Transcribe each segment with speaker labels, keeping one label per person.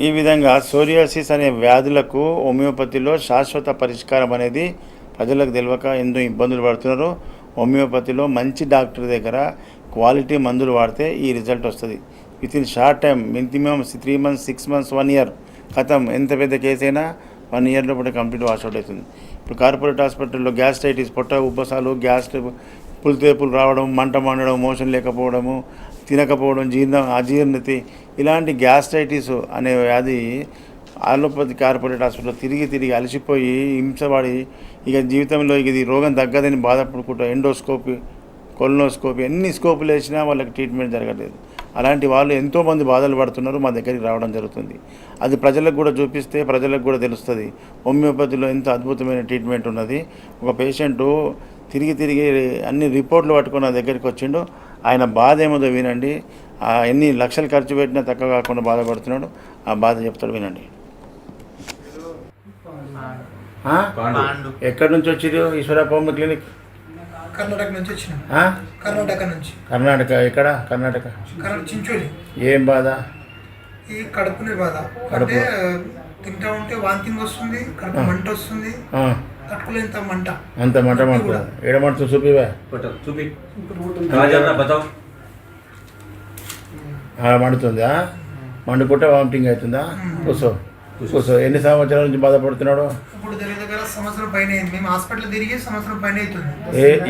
Speaker 1: ఈ విధంగా సోరియాసిస్ అనే వ్యాధులకు హోమియోపతిలో శాశ్వత పరిష్కారం అనేది ప్రజలకు తెలియక ఎన్నో ఇబ్బందులు పడుతున్నారు. హోమియోపతిలో మంచి డాక్టర్ దగ్గర క్వాలిటీ మందులు వాడితే ఈ రిజల్ట్ వస్తుంది. With in short time, minimum 3 months, 6 months, 1 year కథం. ఎంత పెద్ద కేసు అయినా 1 year లోపల కంప్లీట్ వాష్అవుట్ అవుతుంది. ఇప్పుడు కార్పొరేట్ హాస్పిటల్లో గ్యాస్ట్రైటిస్, పొట్ట ఉబ్బసాలు, గ్యాస్ పులితేపులు రావడం, మంట మండడం, మోషన్ లేకపోవడము, తినకపోవడం, అజీర్ణతి, ఇలాంటి గ్యాస్ట్రైటిస్ అనే వ్యాధి ఆలోపతి కార్పొరేట్ హాస్పిటల్లో తిరిగి అలసిపోయి హింసపడి ఇక జీవితంలో ఇది రోగం తగ్గదని బాధపడుకుంటూ ఎండోస్కోపీ, కొలనోస్కోపీ ఎన్ని స్కోపులు వేసినా వాళ్ళకి ట్రీట్మెంట్ జరగలేదు. అలాంటి వాళ్ళు ఎంతోమంది బాధలు పడుతున్నారు, మా దగ్గరికి రావడం జరుగుతుంది. అది ప్రజలకు కూడా చూపిస్తే ప్రజలకు కూడా తెలుస్తుంది హోమియోపతిలో ఎంత అద్భుతమైన ట్రీట్మెంట్ ఉన్నది. ఒక పేషెంటు తిరిగి అన్ని రిపోర్ట్లు పట్టుకుని నా దగ్గరికి వచ్చిండు. ఆయన బాధ ఏమో వినండి. ఎన్ని లక్షలు ఖర్చు పెట్టినా తక్కువ కాకుండా బాధపడుతున్నాడు. ఆ బాధ చెప్తాడు, వినండి. ఎక్కడి నుంచి వచ్చిరు? ఈశ్వరప్ప క్లినిక్
Speaker 2: కర్ణాటక నుంచి వచ్చిన.
Speaker 1: కర్ణాటక ఎక్కడ? కర్ణాటక
Speaker 2: చించోలి.
Speaker 1: ఏం బాధ?
Speaker 2: ఈ కడుపునే బాధ. అంటే తింటా ఉంటే వాంతింగ్ వస్తుంది, కడుపు మంట వస్తుంది, తట్టుకోలేంత మంట.
Speaker 1: అంత మంట మంట ఏడమంట చూపివా? మండుతుందా? మండుకుంటే వామిటింగ్ అవుతుందా? కూర్చో. ఎన్ని సంవత్సరాల నుంచి బాధపడుతున్నాడు?
Speaker 2: ఇప్పుడు దగ్గర సంవత్సరం పైన. మేము హాస్పిటల్ తిరిగి సంవత్సరం పైన అవుతుంది.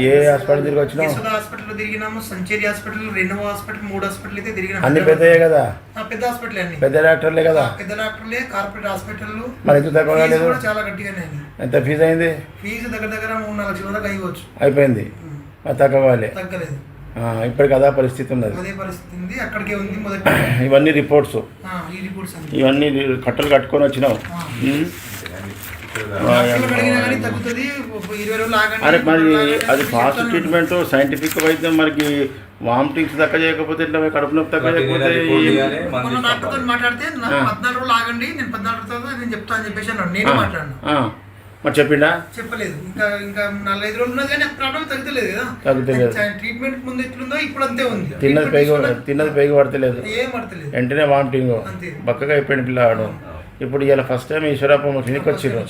Speaker 1: ఏ హాస్పిటల్ తిరిగి వచ్చినావు?
Speaker 2: హాస్పిటల్ తిరిగినాము, సంచేరి హాస్పిటల్, రెనోవా హాస్పిటల్, 3 హాస్పిటల్ అయితే తిరిగినాము.
Speaker 1: అన్ని పెద్దయే కదా?
Speaker 2: పెద్ద హాస్పిటల్ అన్ని
Speaker 1: పెద్ద డాక్టర్లే కదా?
Speaker 2: పెద్ద డాక్టర్లే, కార్పొరేట్ హాస్పిటల్.
Speaker 1: మరి ఎంత తక్కువ లేదు?
Speaker 2: చాలా గట్టిగానే అయింది.
Speaker 1: ఎంత ఫీజు అయింది?
Speaker 2: ఫీజు దగ్గర 3-4 లక్షల వరకు అయిపోవచ్చు.
Speaker 1: అయిపోయింది. తగ్గలేదు. ఇప్పటికి అదే పరిస్థితి ఉన్నది.
Speaker 2: అదే పరిస్థితి ఉంది, అక్కడికే ఉంది మొదటి.
Speaker 1: ఇవన్నీ రిపోర్ట్స్, ఇవన్నీ కట్టలు కట్టుకొని వచ్చినావు. అరే మరి అది ఫాస్ట్ ట్రీట్మెంట్, సైంటిఫిక్ వైద్యం. మనకి వామిటింగ్స్ తక్కువ చేయకపోతే ఇట్లా కడుపు నొప్పి తక్కువ చేయకపోతే
Speaker 2: మాట్లాడితే 14 రోజులు ఆగండి, నేను 14 రోజులు నేను చెప్తా అని చెప్పేసి అన్నాడు. నేను మాట్లాడినా.
Speaker 1: మరి చెప్పిండా?
Speaker 2: చెప్పలేదు. ఇంకా 4-5 రోజులు ఉన్నది కానీ ప్రాబ్లం తగ్గలేదు కదా. ట్రీట్మెంట్ ముందు ఎట్లుందో ఇప్పుడు అంతే ఉంది.
Speaker 1: తిన్నది పైకి పడతలేదు,
Speaker 2: ఏం పడతలేదు.
Speaker 1: వెంటనే వామిటింగ్, బక్కగా అయిపోయిన పిల్లవాడు. ఇప్పుడు ఇలా ఫస్ట్ టైం ఈశ్వరప్ప క్లినిక్ వచ్చిర్రు.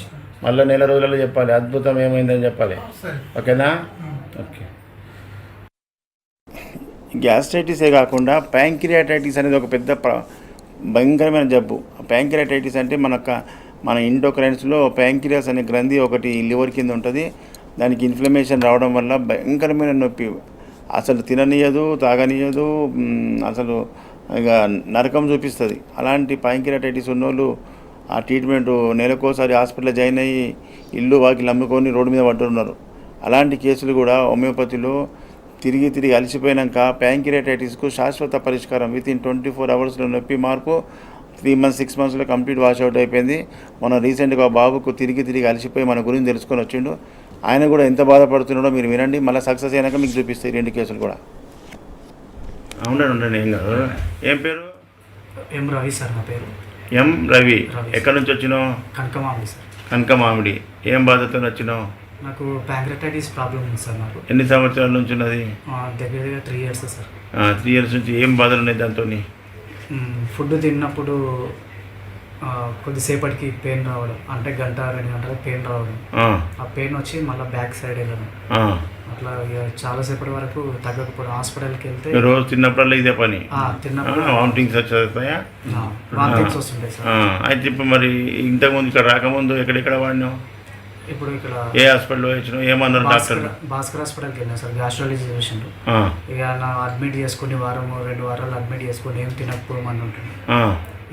Speaker 1: మళ్ళీ 1 నెల రోజులలో చెప్పాలి అద్భుతం ఏమైందని చెప్పాలి. ఓకేనా? ఓకే. గ్యాస్ట్రైటిసే కాకుండా ప్యాంక్రియాటైటిస్ అనేది ఒక పెద్ద భయంకరమైన జబ్బు. ప్యాంక్రియాటైటిస్ అంటే మన ఎండోక్రైన్స్లో ప్యాంక్రియాస్ అనే గ్రంథి ఒకటి లివర్ కింద ఉంటుంది. దానికి ఇన్ఫ్లమేషన్ రావడం వల్ల భయంకరమైన నొప్పి, అసలు తిననీయదు, తాగనీయదు, అసలు ఇక నరకం చూపిస్తుంది. అలాంటి ప్యాంక్రియాటైటిస్ ఉన్నోళ్ళు ఆ ట్రీట్మెంట్ నెలకోసారి హాస్పిటల్లో జాయిన్ అయ్యి ఇల్లు వాకిలు అమ్ముకొని రోడ్డు మీద పడుతున్నారు. అలాంటి కేసులు కూడా హోమియోపతిలో తిరిగి అలసిపోయాక ప్యాంక్రియాటైటిస్కు శాశ్వత పరిష్కారం. విత్ ఇన్ 24 hours నొప్పి మార్పు. 3 months, 6 monthsలో కంప్లీట్ వాష్అవుట్ అయిపోయింది. మన రీసెంట్గా బాబుకు తిరిగి అలసిపోయి మన గురించి తెలుసుకొని వచ్చిండు. ఆయన కూడా ఎంత బాధపడుతున్నాడో మీరు వినండి. మళ్ళీ సక్సెస్ అయినాక మీకు చూపిస్తాయి 2 కేసులు కూడా. ఉండండి. ఏం కాదు. ఏం పేరు?
Speaker 3: ఎం రవి సార్ నా పేరు.
Speaker 1: ఎం రవి. ఎక్కడి నుంచి వచ్చినావు?
Speaker 3: కనకమామిడి సార్.
Speaker 1: కనకమామిడి. ఏం బాధతో వచ్చినావు?
Speaker 3: నాకు ప్యాంక్రియాటైటిస్ ప్రాబ్లం ఉంది సార్. నాకు
Speaker 1: ఎన్ని సంవత్సరాల నుంచి ఉన్నది?
Speaker 3: దగ్గర 3 years సార్.
Speaker 1: 3 years నుంచి. ఏం బాధలు ఉన్నాయి దాంతో?
Speaker 3: ఫుడ్ తిన్నప్పుడు కొద్దిసేపటికి పెయిన్ రావడం, అంటే 1-2 గంటలకు పెయిన్ రావడం. ఆ పెయిన్ వచ్చి మళ్ళీ బ్యాక్ సైడ్ వెళ్ళడం. అట్లా చాలాసేపటి వరకు తగ్గకపోవడం. హాస్పిటల్కి వెళ్తే
Speaker 1: రోజు తిన్నప్పుడల్లా ఇదే పని.
Speaker 3: తిన్నప్పుడు
Speaker 1: వామిటింగ్స్ వచ్చేస్తాయా?
Speaker 3: వామిటింగ్స్ వస్తుంటాయి సార్.
Speaker 1: అయితే ఇప్పుడు మరి ఇంతకుముందు ఇక్కడ రాకముందు ఎక్కడెక్కడ వాడినావు?
Speaker 3: ఇప్పుడు ఇక్కడ
Speaker 1: ఏ హాస్పిటల్లో వచ్చినావు? ఏమన్నారు డాక్టర్?
Speaker 3: భాస్కర్ హాస్పిటల్కి వెళ్ళాను సార్. Gastrology patient. ఇక నా అడ్మిట్ చేసుకుని 1-2 వారాలు అడ్మిట్ చేసుకుని ఏం తినకపోమని ఉంటుంది.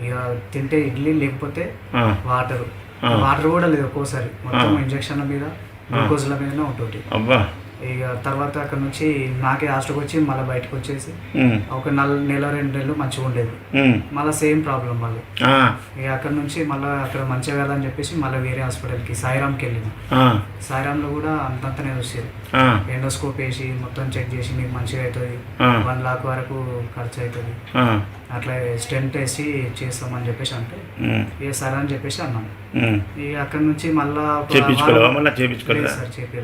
Speaker 3: ఇక తింటే ఇడ్లీ, లేకపోతే వాటర్ కూడా లేదు. ఒక్కోసారి మొత్తం ఇంజక్షన్ల మీద, గ్లూకోజ్ల మీదనే ఉంటుంది. ఇక తర్వాత అక్కడ నుంచి నాకే హాస్టల్కి వచ్చి మళ్ళీ బయటకు వచ్చేసి ఒక 1 నెల 2 నెలలు మంచిగా ఉండేది. మళ్ళీ సేమ్ ప్రాబ్లం మళ్ళీ. ఇక అక్కడ నుంచి మళ్ళీ అక్కడ మంచిగా కాదని చెప్పేసి మళ్ళీ వేరే హాస్పిటల్కి సాయిరామ్కి వెళ్ళిన. సాయిరామ్లో కూడా అంతంతనే వచ్చేది. ఎండోస్కోప్ వేసి మొత్తం చెక్ చేసి మీకు మంచిగా అవుతుంది, 1 lakh వరకు ఖర్చు అవుతుంది, అట్లా స్టెంట్ వేసి చేస్తామని చెప్పేసి అంటే ఏ సరే అని చెప్పేసి అన్నాను. ఇక అక్కడ నుంచి మళ్ళీ సార్ చేపి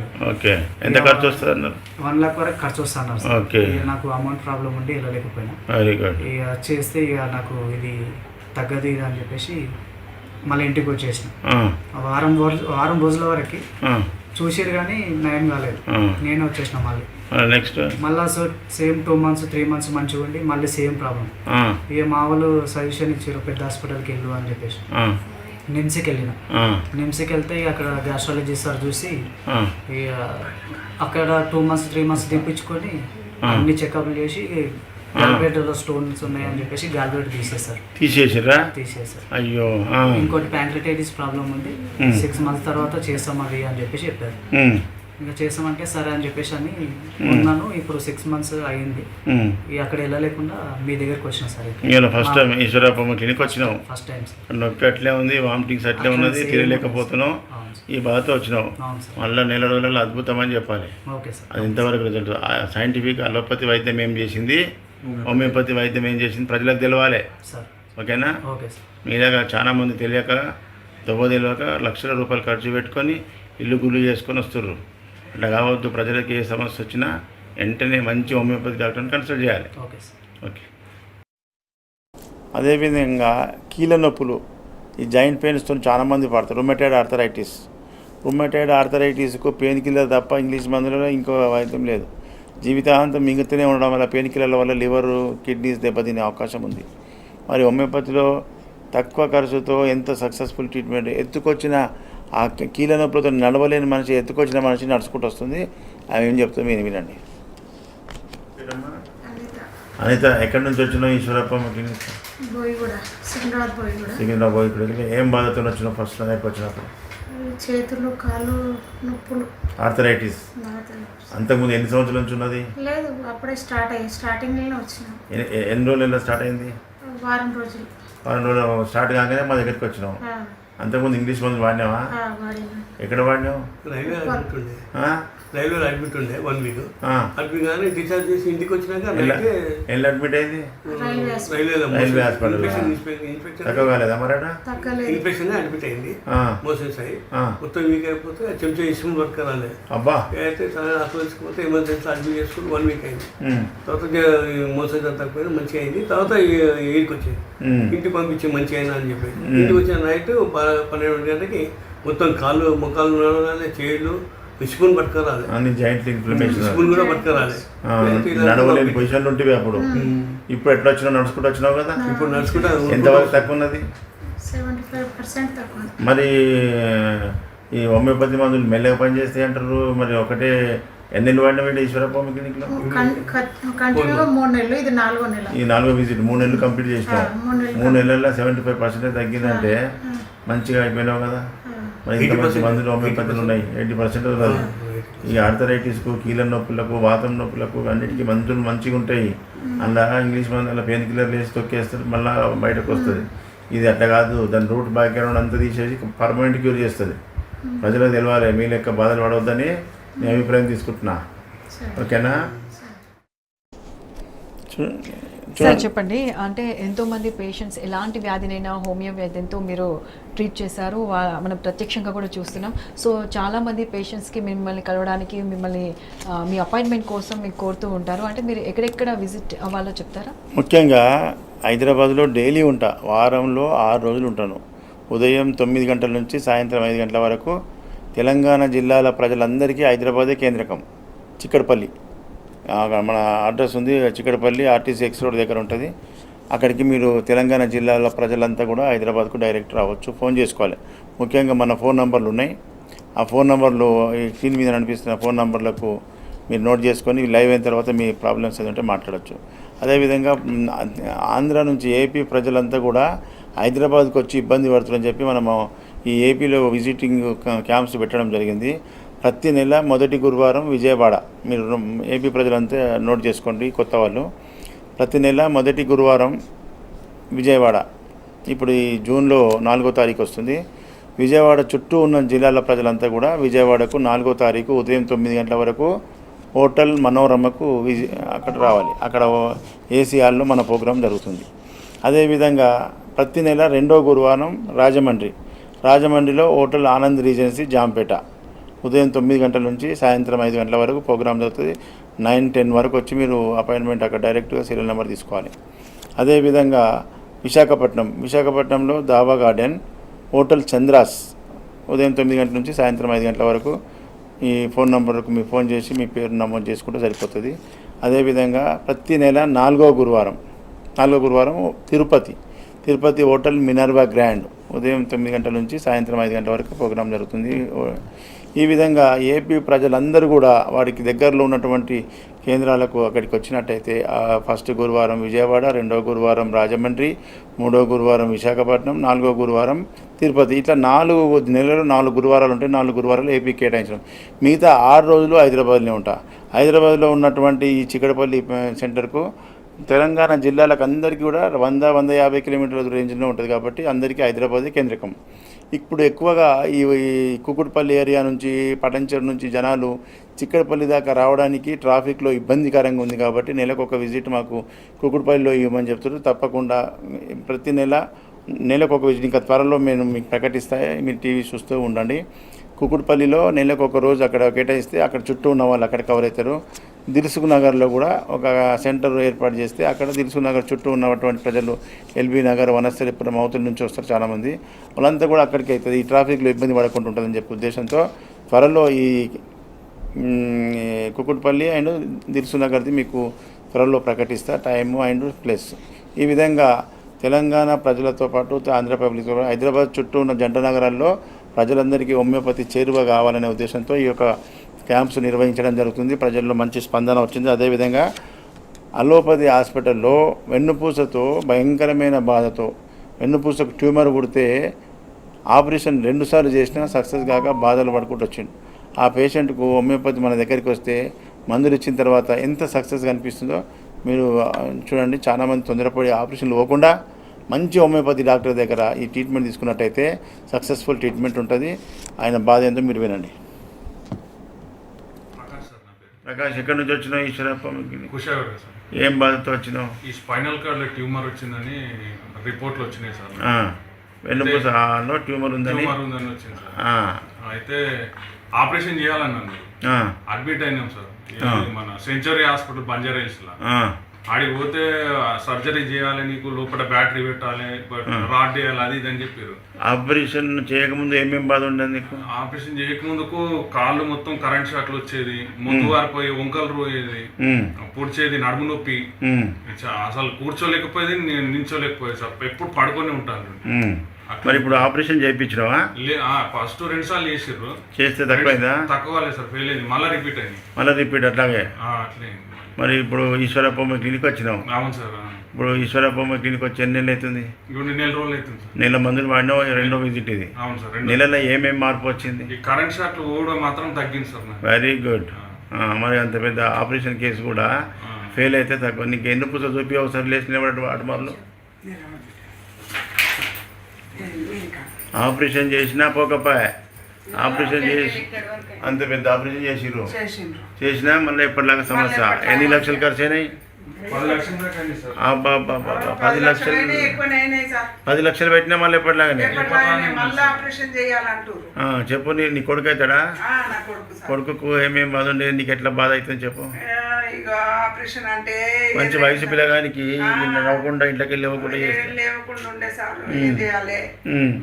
Speaker 1: ఎంత ఖర్చు వస్తుంది అన్నారు?
Speaker 3: 1 lakh వరకు ఖర్చు వస్తున్నారు సార్. నాకు అమౌంట్ ప్రాబ్లం ఉండి వెళ్ళలేకపోయినా. ఇక చేస్తే ఇక నాకు ఇది తగ్గదు అని చెప్పేసి మళ్ళీ ఇంటికి వచ్చేసిన. వారం రోజుల వరకు చూసారు కానీ నయం కాలేదు. నేను వచ్చేసిన మళ్ళీ.
Speaker 1: నెక్స్ట్
Speaker 3: మళ్ళీ సేమ్ 2 months 3 months మంచిగా ఉండి మళ్ళీ సేమ్ ప్రాబ్లం. ఇక మా వాళ్ళు సజెషన్ ఇచ్చారు పెద్ద హాస్పిటల్కి వెళ్ళు అని చెప్పేసి నిమ్స్కి వెళ్ళిన. నిమ్స్కి వెళ్తే అక్కడ గ్యాస్ట్రాలజీ సార్ చూసి ఇక అక్కడ 2 months 3 months దింపించుకొని అన్ని చెకప్లు చేసి గ్యాల్బ్లాడర్లో స్టోన్స్ ఉన్నాయని చెప్పేసి గ్యాల్బ్లాడర్ తీసేశారా? అయ్యో. ఇంకోటి ప్యాంక్రిటైటిస్ ప్రాబ్లం ఉంది, 6 months తర్వాత చేస్తాం అది అని చెప్పేసి చెప్పారు. ఇంకా చేస్తామంటే సరే అని చెప్పేసి అని ఉన్నాను. ఇప్పుడు 6 months అయ్యింది. అక్కడ వెళ్ళలేకుండా మీ దగ్గరకు వచ్చిన sir.
Speaker 1: First time Eswarappamma clinic వచ్చినావు?
Speaker 3: First time sir.
Speaker 1: నొప్పి అట్లే ఉంది, వామిటింగ్స్ అట్లే ఉన్నది, తిరగలేకపోతున్నావు, ఈ బాధతో వచ్చినావు. మళ్ళీ నెల రోజులలో అద్భుతం అని చెప్పాలి.
Speaker 3: Okay sir.
Speaker 1: అది ఇంతవరకు రిజల్ట్. సైంటిఫిక్ అలోపతి వైద్యం ఏం చేసింది, హోమియోపతి వైద్యం ఏం చేసింది ప్రజలకు తెలవాలి. ఓకేనా? మీలాగా చాలా మంది తెలియక తెలియక లక్షల రూపాయలు ఖర్చు పెట్టుకొని ఇల్లు గుళ్ళు చేసుకొని వస్తుర్రు. అట్లా కావద్దు. ప్రజలకు ఏ సమస్య వచ్చినా వెంటనే మంచి హోమియోపతి డాక్టర్ని కన్సల్ట్ చేయాలి. ఓకే. అదేవిధంగా కీళ్ళ నొప్పులు, ఈ జాయింట్ పెయిన్స్తో చాలామంది పడతారు. రుమటైడ్ ఆర్థరైటిస్కు పెయిన్ కిల్లర్ తప్ప ఇంగ్లీష్ మందులలో ఇంకో వైద్యం లేదు. జీవితాంతం మింగుతూనే ఉండడం వల్ల పెయిన్ కిల్లర్ల వల్ల లివర్, కిడ్నీస్ దెబ్బతినే అవకాశం ఉంది. మరి హోమియోపతిలో తక్కువ ఖర్చుతో ఎంత సక్సెస్ఫుల్ ట్రీట్మెంట్. ఎత్తుకొచ్చిన ఆ కీళ్ళ నొప్పులతో నడవలేని మనిషి ఎత్తుకొచ్చిన మనిషి నడుచుకుంటూ వస్తుంది. అవి ఏం చెప్తాం మీరు వినండి. అనిత, ఎక్కడి నుంచి వచ్చినావు? ఈశ్వరప్పమ్మ క్లినిక్ సికింద్రాబాద్ బోయిగూడ. ఏం బాధతో వచ్చినావు ఫస్ట్ దగ్గరికి వచ్చినప్పుడు?
Speaker 2: చేతులు, కాళ్ళు నొప్పులు,
Speaker 1: ఆర్థరైటిస్. అంతకుముందు ఎన్ని సంవత్సరాల నుంచి ఉన్నది?
Speaker 2: లేదు, అప్పుడే స్టార్టింగ్లోనే వచ్చినాం.
Speaker 1: ఎన్ని రోజులు స్టార్ట్ అయింది?
Speaker 2: వారం రోజులు
Speaker 1: స్టార్ట్ కాగానే మా దగ్గరికి వచ్చినావు. అంతకుముందు ఇంగ్లీష్ మందులు వాడినావా? ఎక్కడ వాడినావు?
Speaker 4: రైల్వే అడ్మిట్ ఉండే 1 week. అడ్మిట్ కానీ డిశ్చార్జ్ చేసి ఇంటికి వచ్చినాక
Speaker 1: ఎల్లు అడ్మిట్ అయింది?
Speaker 4: Railway
Speaker 1: hospital. తక్కువ కాలేదా మరట?
Speaker 4: ఇన్ఫెక్షన్ అడ్మిట్ అయింది, మోషన్స్ అయ్యి మొత్తం వీక్ అయిపోతే చెంచా ఇష్టం వర్క్ రాలే.
Speaker 1: అబ్బా.
Speaker 4: అయితే సరే హాస్పిటల్ తీసుకుపోతే ఎమర్జెన్సీ అడ్మిట్ చేసుకుని 1 week అయింది. తర్వాత మోషన్స్ అంతా తక్కువ మంచిగా అయింది. తర్వాత ఇంటికి వచ్చేది, ఇంటికి పంపించి మంచిగా అయినా అని చెప్పి ఇంటికి వచ్చిన నైట్ 12 గంటలకి మొత్తం కాళ్ళు మొక్కలు నడవాలి, చేళ్ళు స్పూన్ పట్టుకురాలి,
Speaker 1: అన్ని జాయింట్ ఇన్ఫ్లమేషన్,
Speaker 4: స్పూన్ కూడా పట్టుకురాలి.
Speaker 1: నడవలేని పొజిషన్లు ఉంటుంది అప్పుడు. ఇప్పుడు ఎట్లా వచ్చినావు? నడుచుకుంటూ వచ్చినావు కదా.
Speaker 4: ఇప్పుడు నడుచుకుంటా.
Speaker 1: ఎంతవరకు తక్కువ ఉన్నది?
Speaker 2: 75% తక్కువ.
Speaker 1: మరి ఈ హోమియోపతి మందులు మెల్లగా పనిచేస్తాయి అంటారు. మరి ఒకటే ఎన్ని నెలలు వాడినా ఈశ్వరప్పమ్మ క్లినిక్లో?
Speaker 2: కంటిన్యూగా 3 నెలలు. ఇది 4వ నెల.
Speaker 1: ఈ 4వ విజిట్ 3 నెలలు కంప్లీట్ చేసినావు. 3 నెలల్లో 75% తగ్గిందంటే మంచిగా అయిపోయినావు కదా. మరి ఇంత మంచి మందులు హోమియోపతిలు ఉన్నాయి, 80% ఉన్నది. ఈ ఆర్థరైటిస్కు, కీళ్ళ నొప్పులకు, వాతం నొప్పులకు అన్నిటికీ మందులు మంచిగా ఉంటాయి. అలా ఇంగ్లీష్ మందుల పెయిన్ కిల్లర్లు వేసి తొక్కేస్తారు, మళ్ళీ బయటకు వస్తుంది. ఇది అట్లా కాదు. దాని రూట్ బ్యాక్గ్రౌండ్ అంతా తీసేసి పర్మనెంట్ క్యూర్ చేస్తుంది. ప్రజలకు తెలవాలి. మీ లెక్క బాధలు పడవద్దని నేను అభిప్రాయం తీసుకుంటున్నా. ఓకేనా?
Speaker 5: సార్ చెప్పండి. అంటే ఎంతోమంది పేషెంట్స్ ఎలాంటి వ్యాధినైనా హోమియో వైద్యంతో మీరు ట్రీట్ చేశారు, మనం ప్రత్యక్షంగా కూడా చూస్తున్నాం. సో చాలామంది పేషెంట్స్కి మిమ్మల్ని కలవడానికి, మిమ్మల్ని మీ అపాయింట్మెంట్ కోసం మీకు కోరుతూ ఉంటారు. అంటే మీరు ఎక్కడెక్కడ విజిట్ అవ్వాలో చెప్తారా?
Speaker 1: ముఖ్యంగా హైదరాబాద్లో డైలీ ఉంటా. వారంలో 6 రోజులు ఉంటాను. ఉదయం 9 గంటల నుంచి సాయంత్రం 5 గంటల వరకు. తెలంగాణ జిల్లాల ప్రజలందరికీ హైదరాబాదే కేంద్రకం. చిక్కడపల్లి మన అడ్రస్ ఉంది. చిక్కడపల్లి ఆర్టీసీ ఎక్స్ రోడ్ దగ్గర ఉంటుంది. అక్కడికి మీరు తెలంగాణ జిల్లాల ప్రజలంతా కూడా హైదరాబాద్కు డైరెక్ట్ రావచ్చు. ఫోన్ చేసుకోవాలి. ముఖ్యంగా మన ఫోన్ నంబర్లు ఉన్నాయి. ఆ ఫోన్ నంబర్లు ఈ స్క్రీన్ మీద కనిపిస్తున్న ఫోన్ నంబర్లకు మీరు నోట్ చేసుకొని లైవ్ అయిన తర్వాత మీ ప్రాబ్లమ్స్ ఏదంటే మాట్లాడచ్చు. అదేవిధంగా ఆంధ్ర నుంచి ఏపీ ప్రజలంతా కూడా హైదరాబాద్కు వచ్చి ఇబ్బంది పడుతుందని చెప్పి మనము ఈ ఏపీలో విజిటింగ్ క్యాంప్స్ పెట్టడం జరిగింది. ప్రతి నెల మొదటి గురువారం విజయవాడ. మీరు ఏపీ ప్రజలంతా నోట్ చేసుకోండి, కొత్త వాళ్ళు. ప్రతి నెల మొదటి గురువారం విజయవాడ. ఇప్పుడు ఈ జూన్లో 4వ తారీఖు వస్తుంది. విజయవాడ చుట్టూ ఉన్న జిల్లాల ప్రజలంతా కూడా విజయవాడకు 4వ తారీఖు ఉదయం 9 గంటల వరకు హోటల్ మనోరమకు అక్కడ రావాలి. అక్కడ ఏసీ హాల్లో మన ప్రోగ్రాం జరుగుతుంది. అదేవిధంగా ప్రతి నెల 2వ గురువారం రాజమండ్రిలో హోటల్ ఆనంద్ రీజెన్సీ జాంపేట ఉదయం 9 గంటల నుంచి సాయంత్రం 5 గంటల వరకు ప్రోగ్రాం జరుగుతుంది. 9-10 వరకు వచ్చి మీరు అపాయింట్మెంట్ అక్కడ డైరెక్ట్గా సీరియల్ నెంబర్ తీసుకోవాలి. అదేవిధంగా విశాఖపట్నంలో దావా గార్డెన్, హోటల్ చంద్రాస్, ఉదయం 9 గంటల నుంచి సాయంత్రం 5 గంటల వరకు ఈ ఫోన్ నంబర్కు మీరు ఫోన్ చేసి మీ పేరు నమోదు చేసుకుంటే సరిపోతుంది. అదేవిధంగా ప్రతి నెల 4వ గురువారం తిరుపతి హోటల్ మినర్వా గ్రాండ్, ఉదయం 9 గంటల నుంచి సాయంత్రం 5 గంటల వరకు ప్రోగ్రాం జరుగుతుంది. ఈ విధంగా ఏపీ ప్రజలందరూ కూడా వారికి దగ్గరలో ఉన్నటువంటి కేంద్రాలకు అక్కడికి వచ్చినట్టయితే ఫస్ట్ గురువారం విజయవాడ, 2వ గురువారం రాజమండ్రి, 3వ గురువారం విశాఖపట్నం, 4వ గురువారం తిరుపతి, ఇట్లా 4 నెలలు 4 గురువారాలు ఉంటాయి. 4 గురువారాలు ఏపీ కేటాయించడం, మిగతా 6 రోజులు హైదరాబాద్లో ఉంటా. హైదరాబాద్లో ఉన్నటువంటి ఈ చిక్కడపల్లి సెంటర్కు తెలంగాణ జిల్లాలకు అందరికీ కూడా 100-150 కిలోమీటర్ల రేంజ్లో ఉంటుంది కాబట్టి అందరికీ హైదరాబాదే కేంద్రకం. ఇప్పుడు ఎక్కువగా ఈ కుకుట్పల్లి ఏరియా నుంచి, పటంచెరు నుంచి జనాలు చిక్కడపల్లి దాకా రావడానికి ట్రాఫిక్లో ఇబ్బందికరంగా ఉంది కాబట్టి నెలకు ఒక విజిట్ మాకు కుకుట్పల్లిలో ఇవ్వమని చెప్తారు. తప్పకుండా ప్రతి నెలకు ఒక విజిట్ ఇంకా త్వరలో మేము మీకు ప్రకటిస్తాయి, మీరు టీవీ చూస్తూ ఉండండి. కుకుట్పల్లిలో నెలకు ఒక రోజు అక్కడ కేటాయిస్తే అక్కడ చుట్టూ ఉన్న వాళ్ళు అక్కడ కవర్ అవుతారు. దిల్సుఖ్ నగర్లో కూడా ఒక సెంటర్ ఏర్పాటు చేస్తే అక్కడ దిల్సుఖ్ నగర్ చుట్టూ ఉన్నటువంటి ప్రజలు ఎల్బీ నగర్, వనస్థలిపురం అవతల నుంచి వస్తారు చాలామంది, వాళ్ళంతా కూడా అక్కడికి అవుతుంది. ఈ ట్రాఫిక్లో ఇబ్బంది పడకుండా ఉంటుందని చెప్పి ఉద్దేశంతో త్వరలో ఈ కుకుట్పల్లి అండ్ దిల్సుఖ్ నగర్ది మీకు త్వరలో ప్రకటిస్తా, టైము అండ్ ప్లేస్. ఈ విధంగా తెలంగాణ ప్రజలతో పాటు ఆంధ్రప్రదేశ్, హైదరాబాద్ చుట్టూ ఉన్న జంట నగరాల్లో ప్రజలందరికీ హోమియోపతి చేరువ కావాలనే ఉద్దేశంతో ఈ యొక్క క్యాంప్స్ నిర్వహించడం జరుగుతుంది. ప్రజల్లో మంచి స్పందన వచ్చింది. అదేవిధంగా అలోపతి హాస్పిటల్లో వెన్నుపూసతో భయంకరమైన బాధతో వెన్నుపూసకు ట్యూమర్ కుడితే ఆపరేషన్ 2 సార్లు చేసినా సక్సెస్ కాక బాధలు పడుకుంటూ వచ్చిండు. ఆ పేషెంట్కు హోమియోపతి మన దగ్గరికి వస్తే మందులు ఇచ్చిన తర్వాత ఎంత సక్సెస్ కనిపిస్తుందో మీరు చూడండి. చాలామంది తొందరపడి ఆపరేషన్లు పోకుండా మంచి హోమియోపతి డాక్టర్ దగ్గర ఈ ట్రీట్మెంట్ తీసుకున్నట్టయితే సక్సెస్ఫుల్ ట్రీట్మెంట్ ఉంటుంది. ఆయన బాధ ఏంటో మీరు వినండి. ప్రకాష్, ఎక్కడి నుంచి వచ్చినావు? ఈశ్వరప్ప,
Speaker 6: కుషాగర్ సార్.
Speaker 1: ఏం బాధతో వచ్చినావు?
Speaker 6: ఈ స్పైనల్ కార్డ్లో ట్యూమర్ వచ్చిందని రిపోర్ట్లు వచ్చినాయి సార్.
Speaker 1: వెన్నుపూసలో ట్యూమర్ ఉందని
Speaker 6: వచ్చింది సార్. అయితే ఆపరేషన్ చేయాలన్నాను, అడ్మిట్ అయినాం సార్. మన సెంచరీ హాస్పిటల్ బంజారా హిల్స్లో. ఆడికి పోతే సర్జరీ చేయాలి, నీకు లోపల బ్యాటరీ పెట్టాలి, రాడ్ చేయాలి, అది ఇది అని చెప్పారు.
Speaker 1: ఆపరేషన్ చేయకముందు ఏమేమి బాధ ఉండేది నీకు?
Speaker 6: ఆపరేషన్ చేయకముందుకు కాళ్ళు మొత్తం కరెంట్ షాట్లు వచ్చేది, ముందు వారిపోయి వంకలు రోయేది, పొడిచేది, నడుము నొప్పి, అసలు కూర్చోలేకపోయేది, నేను నించోలేకపోయేది సార్. ఎప్పుడు పడుకొని ఉంటాను.
Speaker 1: మరి ఇప్పుడు ఆపరేషన్ చేయించినావా?
Speaker 6: ఫస్ట్ 2 సార్లు చేసారు,
Speaker 1: చేస్తే తక్కువైందా?
Speaker 6: తక్కువ సార్, ఫెయిల్ అయింది, మళ్ళీ రిపీట్ అయింది.
Speaker 1: అట్లాగే
Speaker 6: అట్లే.
Speaker 1: మరి ఇప్పుడు ఈశ్వరప్పమ్మ క్లినిక్ వచ్చినావు?
Speaker 6: అవును సార్.
Speaker 1: ఇప్పుడు ఈశ్వరప్పమ్మ క్లినిక్ వచ్చి ఎన్ని నెలలు అవుతుంది?
Speaker 6: 2 నెలల రోజులు అవుతుంది సార్.
Speaker 1: నెల మందులు వాడినావు, 2వ విజిట్ ఇది.
Speaker 6: అవును సార్.
Speaker 1: నెలలో ఏమేమి మార్పు వచ్చింది?
Speaker 6: ఈ కరెంట్ షాట్లు కూడా మాత్రం తగ్గింది సార్.
Speaker 1: Very good. మరి అంత పెద్ద ఆపరేషన్ కేసు కూడా ఫెయిల్ అయితే తక్కువ. నీకు ఎన్ని పుస్తకాలు చూపి అవసరం లేచిన అటు మార్లు ఆపరేషన్ చేసినా పోకపోయా, ఆపరేషన్ చేసి అంత పెద్ద ఆపరేషన్ చేసినా మళ్ళీ ఎప్పటిలాగా సమస్య. ఎన్ని లక్షలు ఖర్చు అయినాయి?
Speaker 6: 10 లక్షలు దాకా అయింది సార్.
Speaker 1: 10 లక్షలు పెట్టినా మళ్ళీ ఎప్పటిలాగానే. చెప్పు, నీ కొడుకు అవుతాడా? కొడుకు ఏమేమి బాధ ఉండేది, నీకు ఎట్లా బాధ అవుతుంది చెప్పు.
Speaker 2: ఆపరేషన్ అంటే
Speaker 1: మంచి వయసు పిల్లగానికి నవ్వకుండా ఇంట్లోకి లేవకుండా
Speaker 2: ఉండే సార్. ఏం చేయాలి,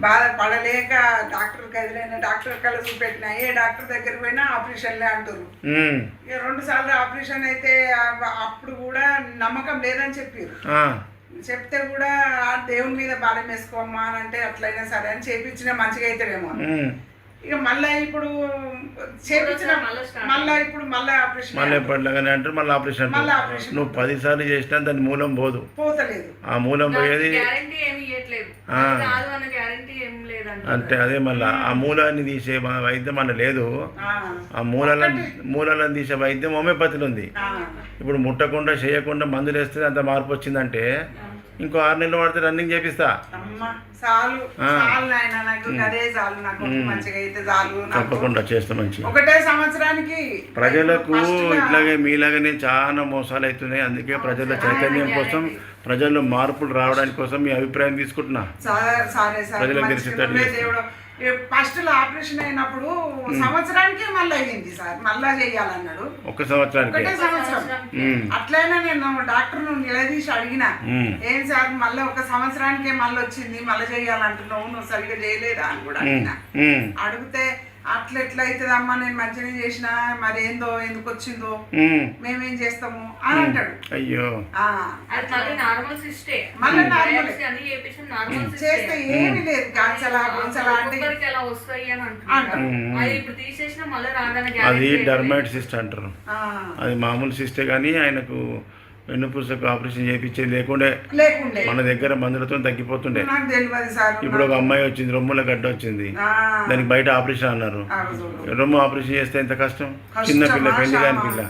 Speaker 2: బాధపడలేక డాక్టర్ కదిలైన డాక్టర్ కళ్ళు చూపెట్టినా, ఏ డాక్టర్ దగ్గర పోయినా ఆపరేషన్లే అంటారు. 2 సార్లు ఆపరేషన్ అయితే అప్పుడు కూడా నమ్మకం లేదని చెప్పారు. చెప్తే కూడా దేవుని మీద భారం వేసుకోమ్మా అని అంటే అట్లయినా సరే అని చేపించిన మంచిగా అవుతాడేమో. ఇక మళ్ళీ ఇప్పుడు చేపించిన మళ్ళీ ఆపరేషన్
Speaker 1: మళ్ళీ ఎప్పటిలాగానే అంటారు. మళ్ళీ ఆపరేషన్ నువ్వు 10 సార్లు చేసినా దాని మూలం పోతలేదు. ఆ మూలం పోయేది అంటే అదే మళ్ళీ ఆ మూలాన్ని తీసే వైద్యం మన లేదు. ఆ మూలాలను తీసే వైద్యం హోమియోపతిలో ఉంది. ఇప్పుడు ముట్టకుండా చేయకుండా మందులు వేస్తే అంత మార్పు వచ్చిందంటే ఇంకో 6 నెలలు పడితే రన్నింగ్ చేపిస్తా. తప్పకుండా చేస్తా. మంచి
Speaker 2: ఒకటే సంవత్సరానికి
Speaker 1: ప్రజలకు ఇట్లాగే మీలాగానే చాలా మోసాలు అవుతున్నాయి. అందుకే ప్రజల చైతన్యం కోసం ప్రజల్లో మార్పులు రావడానికి కోసం మీ అభిప్రాయం తీసుకుంటున్నా.
Speaker 2: సరే సార్
Speaker 1: ప్రజలకు
Speaker 2: మంచిగా
Speaker 1: తెలిసేటట్టు
Speaker 2: నువ్వే
Speaker 1: చేస్తా.
Speaker 2: దేవుడు ఫస్ట్ లో ఆపరేషన్ అయినప్పుడు సంవత్సరానికి మళ్ళీ అయ్యింది సార్, మళ్ళా చెయ్యాలన్నాడు.
Speaker 1: ఒక్క సంవత్సరానికి
Speaker 2: ఒకటే సంవత్సరం. అట్లయినా నేను డాక్టర్ నిలదీసి అడిగిన, ఏం సార్ మళ్ళీ ఒక సంవత్సరానికే మళ్ళీ వచ్చింది, మళ్ళీ చెయ్యాలంటున్నావు, నువ్వు సరిగ్గా చేయలేదా అని కూడా అడిగిన. అడిగితే అట్లా ఎట్లా అవుతుంది అమ్మా, నేను మంచిగా చేసిన, మరి ఏందో ఎందుకు వచ్చిందో మేమేం చేస్తాము అని అంటాడు.
Speaker 1: అయ్యో
Speaker 2: మళ్ళీ నార్మల్ చేస్తే ఏమి లేదు, కాల్చలా గొంచలా అంటే
Speaker 1: అది డర్మైట్ సిస్ట్ అంటారు. అది మామూలు సిస్టే కానీ ఆయనకు వెన్నుపూసకు ఆపరేషన్ చేయించేది లేకుండే మన దగ్గర మందులతో తగ్గిపోతుండే.
Speaker 2: నాకు తెలియదు సార్.
Speaker 1: ఇప్పుడు ఒక అమ్మాయి వచ్చింది, రొమ్ముల గడ్డ వచ్చింది, దానికి బయట ఆపరేషన్ అన్నారు. రొమ్ము ఆపరేషన్ చేస్తే ఎంత కష్టం, చిన్న పిల్ల, పెళ్లి కాని పిల్ల,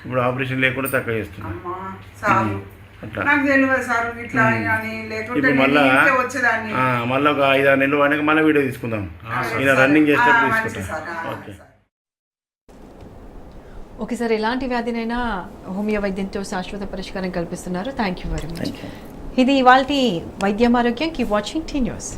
Speaker 1: ఇప్పుడు ఆపరేషన్ లేకుండా తక్కువ చేస్తున్నాం. అట్లా ఇప్పుడు మళ్ళీ ఒక 5-6 నెలలు వాడినాక మళ్ళీ వీడియో తీసుకుందాం. ఈయన రన్నింగ్ చేసేటప్పుడు తీసుకుంటాం. ఓకే.
Speaker 5: ఓకే సార్, ఎలాంటి వ్యాధినైనా హోమియో వైద్యంతో శాశ్వత పరిష్కారం కల్పిస్తున్నారు. Thank you very much. ఇది ఇవాల్టి వైద్యం ఆరోగ్యం. Keep watching tea news.